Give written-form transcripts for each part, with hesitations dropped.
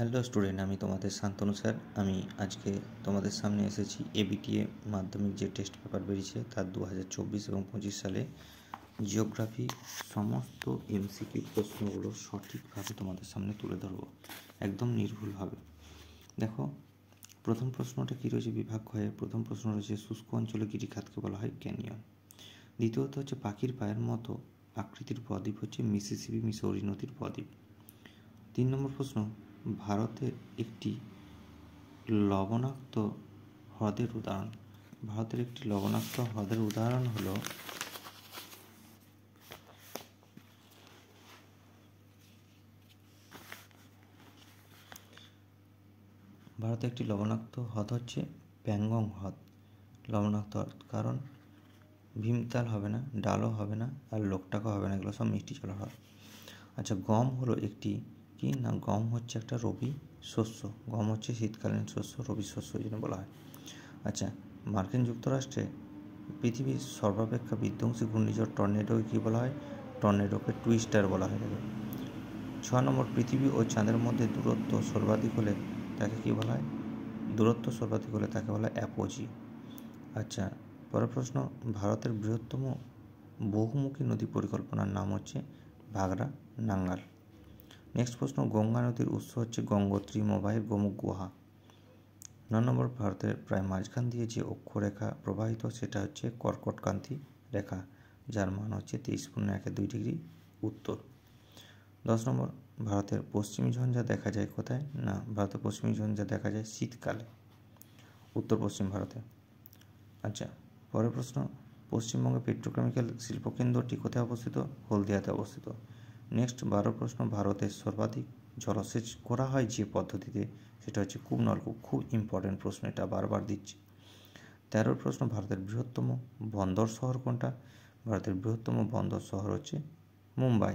Hello student, আমি তোমাদের Shantanu sir. আমি আজকে তোমাদের সামনে এসেছি এবিটিএ মাধ্যমিক যে টেস্ট পেপার বেরিয়েছে তার 2024 এবং 25 সালে জিওগ্রাফি সমস্ত এমসিকিউ প্রশ্নগুলো সঠিকভাবে তোমাদের সামনে তুলে ধরবো, একদম নির্ভুলভাবে। দেখো, প্রথম প্রশ্নটা কী রয়েছে বিভাগ হয়ে। প্রথম প্রশ্ন রয়েছে শুষ্ক অঞ্চলে গিরিখাতকে বলা হয় ক্যানিয়ন। দ্বিতীয়ত হচ্ছে পাখির পায়ের মতো আকৃতির বদ্বীপ হচ্ছে মিসিসিপি মিসৌরি নদীর বদ্বীপ। 3 নম্বর প্রশ্ন, ভারতের একটি লবণাক্ত হ্রদের উদাহরণ। ভারতের একটি লবণাক্ত হ্রদের উদাহরণ হলো ভারতের একটি লবণাক্ত হ্রদ হচ্ছে প্যাংগং হ্রদ। লবণাক্ত হ্রদ কারণ ভীমতাল হবে না, ডালও হবে না, আর লোকটাকও হবে না, এগুলো সব মিষ্টি জল হ্রদ। আচ্ছা, গম হলো একটি কি না, গম হচ্ছে একটা রবি শস্য। গম হচ্ছে শীতকালীন শস্য, রবি শস্য এই জন্য বলা হয়। আচ্ছা, মার্কিন যুক্তরাষ্ট্রে পৃথিবীর সর্বাপেক্ষা বিধ্বংসী ঘূর্ণিঝড় টর্নেডোকে কী বলা হয়? টর্নেডোকে টুইস্টার বলা হয় থাকে। 6 নম্বর, পৃথিবী ও চাঁদের মধ্যে দূরত্ব সর্বাধিক হলে তাকে কী বলা হয়? দূরত্ব সর্বাধিক হলে তাকে বলা হয় অ্যাপোজি। আচ্ছা, পরের প্রশ্ন, ভারতের বৃহত্তম বহুমুখী নদী পরিকল্পনার নাম হচ্ছে ভাগড়া নাঙ্গাল। নেক্সট প্রশ্ন, গঙ্গা নদীর উৎস হচ্ছে গঙ্গোত্রী, মোবাইল, গোমুখ গুহা। 9 নম্বর, ভারতের প্রায় মাঝখান দিয়ে যে অক্ষরেখা প্রবাহিত সেটা হচ্ছে কর্কটক্রান্তি রেখা, যার মান হচ্ছে 23.12 ডিগ্রি উত্তর। 10 নম্বর, ভারতের পশ্চিমী ঝঞ্ঝা দেখা যায় কোথায়? না, ভারতের পশ্চিমী ঝঞ্ঝা দেখা যায় শীতকালে উত্তর পশ্চিম ভারতে। আচ্ছা, পরের প্রশ্ন, পশ্চিমবঙ্গে পেট্রোকেমিক্যাল শিল্পকেন্দ্রটি কোথায় অবস্থিত? হলদিয়াতে অবস্থিত। নেক্সট 12 প্রশ্ন, ভারতের সর্বাধিক জলসেচ করা হয় যে পদ্ধতিতে সেটা হচ্ছে কূপ নলকূপ। খুব ইম্পর্টেন্ট প্রশ্ন, এটা বারবার দিচ্ছে। 13 প্রশ্ন, ভারতের বৃহত্তম বন্দর শহর কোনটা? ভারতের বৃহত্তম বন্দর শহর হচ্ছে মুম্বাই।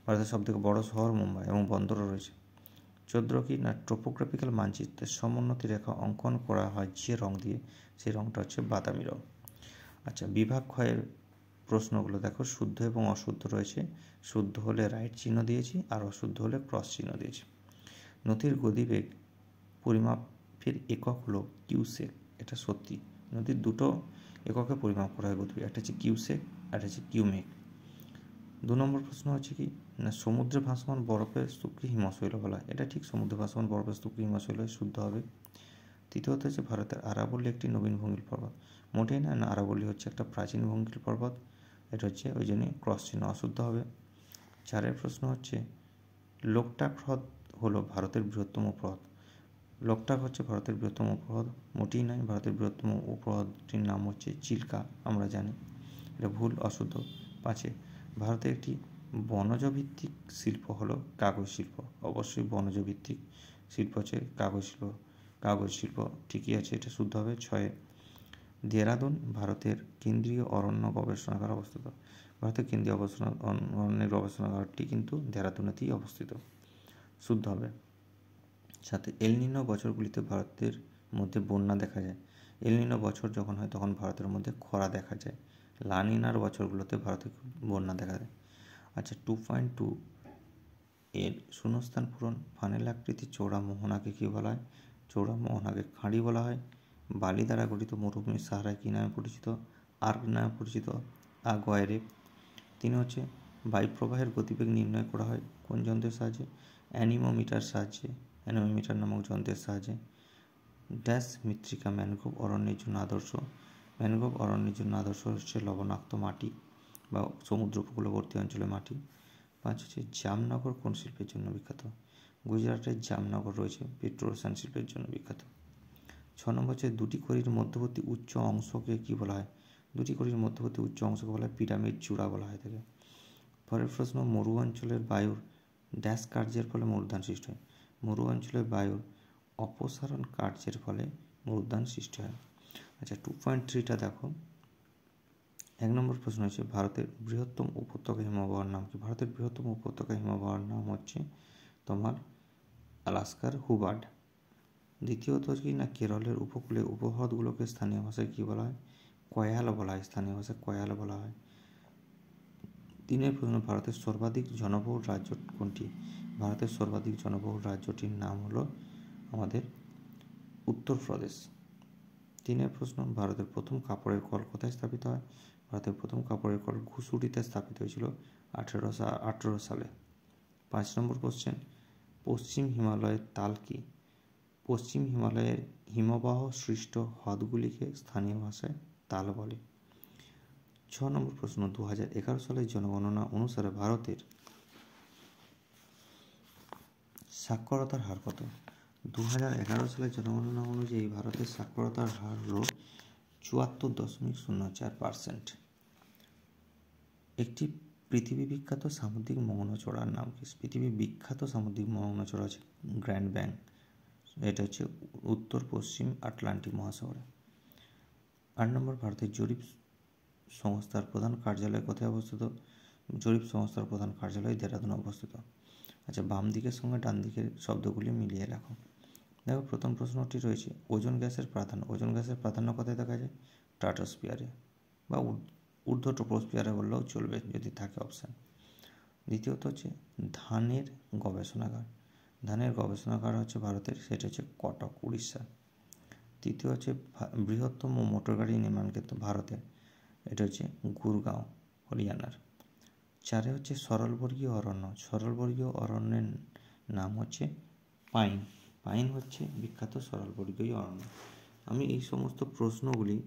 ভারতের সবথেকে বড় শহর মুম্বাই এবং বন্দরও রয়েছে। 14 কি না, টোপোগ্রাফিক্যাল মানচিত্রের সমোন্নতি রেখা অঙ্কন করা হয় যে রং দিয়ে, সেই রংটা হচ্ছে বাদামি রং। আচ্ছা, বিভাগ ক্ষয়ের প্রশ্নগুলো দেখো, শুদ্ধ এবং অশুদ্ধ রয়েছে। শুদ্ধ হলে রাইট চিহ্ন দিয়েছি, আর অশুদ্ধ হলে ক্রস চিহ্ন দিয়েছি। নদীর গতিবেগ পরিমাপের একক হলো কিউসেক। এটা সত্যি, নদীর দুটো এককে পরিমাপ করা হয় গতিবেগ, একটা হচ্ছে কিউসেক আর হচ্ছে কিউমেক। 2 নম্বর প্রশ্ন হচ্ছে কি না, সমুদ্রে ভাসমান বরফের স্তূপকে হিমশৈল বলা হয়। এটা ঠিক, সমুদ্রে ভাসমান বরফের স্তূপকে হিমশৈল শুদ্ধ হবে। তৃতীয়ত হচ্ছে ভারতের আরাবল্লী একটি নবীন ভঙ্গিল পর্বত। মোটেই না, আরাবল্লী হচ্ছে একটা প্রাচীন ভঙ্গিল পর্বত, এটা হচ্ছে ওই জন্যই ক্রস চিহ্ন অশুদ্ধ হবে। 4 প্রশ্ন হচ্ছে, লোকটাক হ্রদ হলো ভারতের বৃহত্তম উপহ্রদ। লোকটাক হচ্ছে ভারতের বৃহত্তম উপহ্রদ, মোটেই নয়। ভারতের বৃহত্তম উপহ্রদটির নাম হচ্ছে চিল্কা, আমরা জানি, এটা ভুল, অশুদ্ধ। 5, ভারতের একটি বনজ ভিত্তিক শিল্প হলো কাগজ শিল্প। অবশ্যই বনজ ভিত্তিক শিল্প হচ্ছে কাগজ শিল্প। কাগজ শিল্প ঠিকই আছে, এটা শুদ্ধ হবে। 6, দেরাদুন ভারতের কেন্দ্রীয় অরণ্য গবেষণাগার অবস্থিত। ভারতের কেন্দ্রীয় অরণ্যের গবেষণাগারটি কিন্তু দেরাদুনেতেই অবস্থিত, শুদ্ধ হবে। সাথে এলনিনো বছরগুলিতে ভারতের মধ্যে বন্যা দেখা যায়। এলনিনো বছর যখন হয় তখন ভারতের মধ্যে খরা দেখা যায়। লানিনার বছরগুলোতে ভারতে বন্যা দেখা যায়। আচ্ছা, 2.2 এর শূন্যস্থান পূরণ। ফানেল আকৃতির চৌড়া মোহনাকে কী বলা হয়? চৌড়া মোহনাকে খাঁড়ি বলা হয়। বালি দ্বারা গঠিত মরুভূমির সাহারা কী নামে পরিচিত? আর্ক নামে পরিচিত। আগোয়ারে। 3 হচ্ছে, বায়ুপ্রবাহের গতিবেগ নির্ণয় করা হয় কোন যন্ত্রের সাহায্যে? অ্যানিমোমিটার সাহায্যে, অ্যানিমোমিটার নামক যন্ত্রের সাহায্যে। ড্যাশ মৃত্তিকা ম্যানগ্রোভ অরণ্যের জন্য আদর্শ। ম্যানগ্রোভ অরণ্যের জন্য আদর্শ হচ্ছে লবণাক্ত মাটি বা সমুদ্র উপকূলবর্তী অঞ্চলের মাটি। 5 হচ্ছে, জামনগর কোন শিল্পের জন্য বিখ্যাত? গুজরাটের জামনগর রয়েছে পেট্রোরসায়ন শিল্পের জন্য বিখ্যাত। 6 নম্বর হচ্ছে, দুটি কড়ির মধ্যবর্তী উচ্চ অংশকে কী বলা হয়? দুটি কড়ির মধ্যবর্তী উচ্চ অংশকে বলা হয় পিরামিড চূড়া বলা হয় থাকে। পরের প্রশ্ন, মরু অঞ্চলের বায়ুর ড্যাশ কার্যের ফলে মরুদ্যান সৃষ্টি হয়? মরু অঞ্চলের বায়ুর অপসারণ কার্যের ফলে মরুদ্যান সৃষ্টি হয়। আচ্ছা, 2.3টা দেখো। 1 নম্বর প্রশ্ন হচ্ছে, ভারতের বৃহত্তম উপত্যকা হিমবাহর নাম কি? ভারতের বৃহত্তম উপত্যকা হিমবাহর নাম হচ্ছে তোমার আলাস্কার হুবার্ড। দ্বিতীয়ত কি না, কেরলের উপকূলে উপহ্রদগুলোকে স্থানীয় ভাষায় কী বলা হয়? কয়াল বলা হয়, স্থানীয় ভাষায় কয়াল বলা হয়। 3 প্রশ্ন, ভারতের সর্বাধিক জনবহুল রাজ্য কোনটি? ভারতের সর্বাধিক জনবহুল রাজ্যটির নাম হলো আমাদের উত্তরপ্রদেশ। 3 প্রশ্ন, ভারতের প্রথম কাপড়ের কল কোথায় স্থাপিত হয়? ভারতের প্রথম কাপড়ের কল ঘুষুড়িতে স্থাপিত হয়েছিল 1818 সালে। 5 নম্বর কোশ্চেন, পশ্চিম হিমালয়ের তাল কি? পশ্চিম হিমালয়ের হিমবাহ সৃষ্ট হ্রদগুলিকে স্থানীয় ভাষায় তাল বলে। 6 নম্বর প্রশ্ন, 2011 সালের জনগণনা অনুসারে ভারতের সাক্ষরতার হার কত? 2011 সালের জনগণনা অনুযায়ী ভারতের সাক্ষরতার হার হল 74.04%। একটি পৃথিবী বিখ্যাত সামুদ্রিক মগ্নচড়ার নাম কি? পৃথিবীর বিখ্যাত সামুদ্রিক মগ্নচড়া হচ্ছে গ্র্যান্ড ব্যাঙ্ক, এটা হচ্ছে উত্তর পশ্চিম আটলান্টিক মহাসাগরে। 8 নম্বর, ভারতের জরিপ সংস্থার প্রধান কার্যালয় কোথায় অবস্থিত? জরিপ সংস্থার প্রধান কার্যালয় দেহরাদুনে অবস্থিত। আচ্ছা, বাম দিকের সঙ্গে ডান দিকের শব্দগুলি মিলিয়ে লেখো। দেখো, প্রথম প্রশ্নটি রয়েছে ওজোন গ্যাসের প্রাধান্য। ওজোন গ্যাসের প্রাধান্য কোথায় দেখা যায়? স্ট্রাটোস্ফিয়ারে বা ঊর্ধ্ব ট্রপোস্ফিয়ারে বললেও চলবে যদি থাকে অপশান। দ্বিতীয়ত হচ্ছে ধানের গবেষণাগার। ধানের গবেষণাগার হচ্ছে ভারতের, সেটা হচ্ছে কটক, উড়িষ্যা। তৃতীয় হচ্ছে বৃহত্তম মোটরগাড়ি নির্মাণ ক্ষেত্র ভারতের, এটা হচ্ছে গুরগাঁও, হরিয়ানার। 4 হচ্ছে সরলবর্গীয় অরণ্য। সরলবর্গীয় অরণ্যের নাম হচ্ছে পাইন। পাইন হচ্ছে বিখ্যাত সরলবর্গীয় অরণ্য। আমি এই সমস্ত প্রশ্নগুলি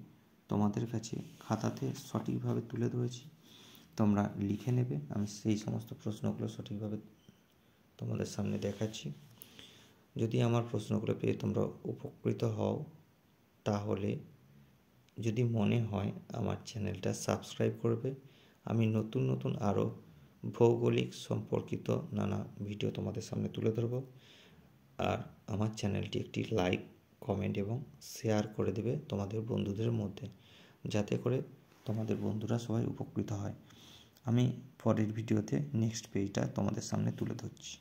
তোমাদের কাছে খাতাতে সঠিকভাবে তুলে ধরেছি, তোমরা লিখে নেবে। আমি সেই সমস্ত প্রশ্নগুলো সঠিকভাবে তোমাদের সামনে দেখাচ্ছি। যদি আমার প্রশ্নগুলো পেয়ে তোমরা উপকৃত হও, তাহলে যদি মনে হয় আমার চ্যানেলটা সাবস্ক্রাইব করবে। আমি নতুন নতুন আরও ভৌগোলিক সম্পর্কিত নানা ভিডিও তোমাদের সামনে তুলে ধরব। আর আমার চ্যানেলটি একটি লাইক, কমেন্ট এবং শেয়ার করে দেবে তোমাদের বন্ধুদের মধ্যে, যাতে করে তোমাদের বন্ধুরা সবাই উপকৃত হয়। আমি পরের ভিডিওতে নেক্সট পেজটা তোমাদের সামনে তুলে ধরছি।